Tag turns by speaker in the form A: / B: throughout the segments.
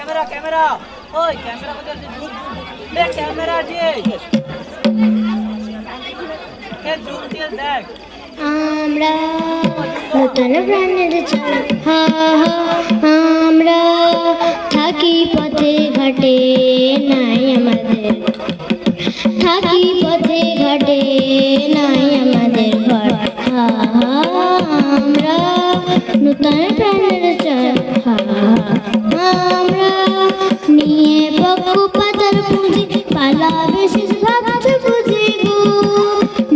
A: camera camera ওই camera কোথায় দেখ ক্যামেরা দিয়ে কে জুম দিয়ে দেখ
B: আমরা নতুন প্রাণের চল হা হা আমরা থাকি পথে ঘাটে নাই আমাদের থাকি পথে ঘাটে নাই আমাদের ঘর হা হা আমরা নতুন প্রাণের চল হা হা আমরা নিয়ে বকু পাতার পুঁজি পালাবে শেষ ভাবছে বুঝি গো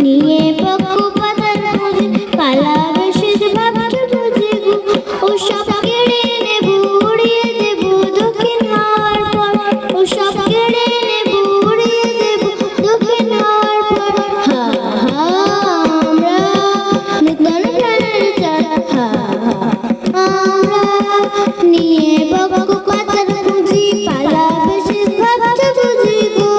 B: নিয়ে বকু পাতার পুঁজি পালাবে শেষ ভাবছে বুঝি গো ও সব কেড়ে নেব উড়িয়ে দেব দক্ষিণ হওয়ার পর ও সব কেড়ে নেব উড়িয়ে দেব দক্ষিণ হওয়ার পর হা হা আমরা নতুন প্রাণের চল হা হা আমরা নিয়ে বকু পাতার পুঁজি পালাবে শেষ ভাবছে বুঝি গো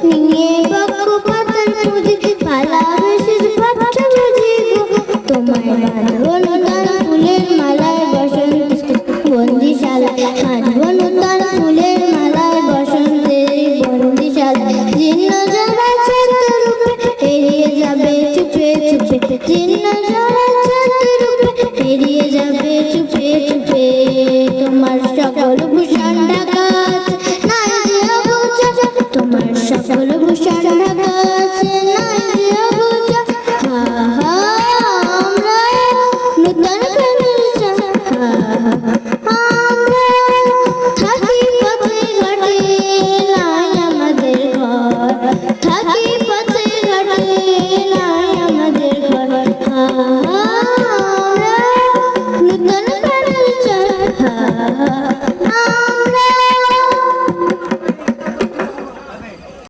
B: নিয়ে বকু পাতার পুঁজি পালাবে শেষ ভাবছে বুঝি গো তোমায় বাঁধবো নতুন ফুলের মালায় বসন্ত বন্দিশালায় বাঁধবো নতুন ফুলের মালায় বসন্তের বন্দিশালায় জীর্ণ জলা ছাত্র রূপে এড়িয়ে যাবে চুপে চুপে জীর্ণ জলা ছাত্র রূপে এড়িয়ে যাবে চুপে চুপে তোমার সকল ভূষণ ঢাকা